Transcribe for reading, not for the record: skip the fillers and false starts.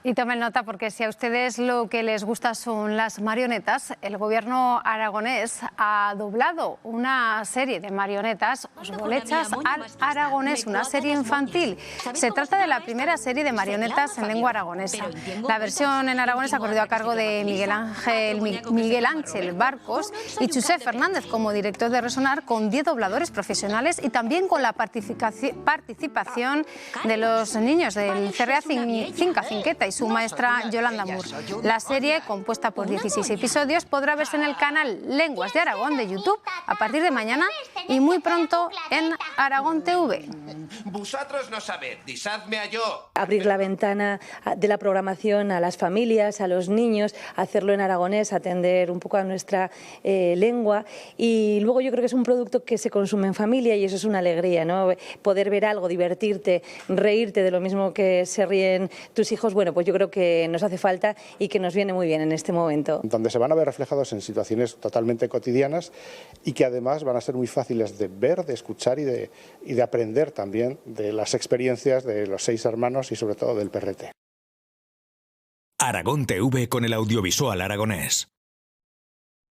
Y tomen nota, porque si a ustedes lo que les gusta son las marionetas, el gobierno aragonés ha doblado una serie de marionetas, Os bolechas al aragonés, una serie infantil. Se trata de la primera serie de marionetas en lengua aragonesa. La versión en aragonés ha corrido a cargo de Miguel Ángel Barcos y José Fernández como director de Resonar, con 10 dobladores profesionales y también con la participación de los niños del CRA Cinca Cinqueta y su maestra Yolanda Mur. La serie, compuesta por 16 episodios, podrá verse en el canal Lenguas de Aragón de YouTube a partir de mañana y muy pronto en Aragón TV. Vosotros no sabéis, disadme a yo. Abrir la ventana de la programación a las familias, a los niños, hacerlo en aragonés, atender un poco a nuestra lengua, y luego yo creo que es un producto que se consume en familia y eso es una alegría, ¿no? Poder ver algo, divertirte, reírte de lo mismo que se ríen tus hijos, bueno, pues yo creo que nos hace falta y que nos viene muy bien en este momento. Donde se van a ver reflejados en situaciones totalmente cotidianas y que además van a ser muy fáciles de ver, de escuchar y de aprender también de las experiencias de los 6 hermanos y sobre todo del Perrete. Aragón TV con el audiovisual aragonés.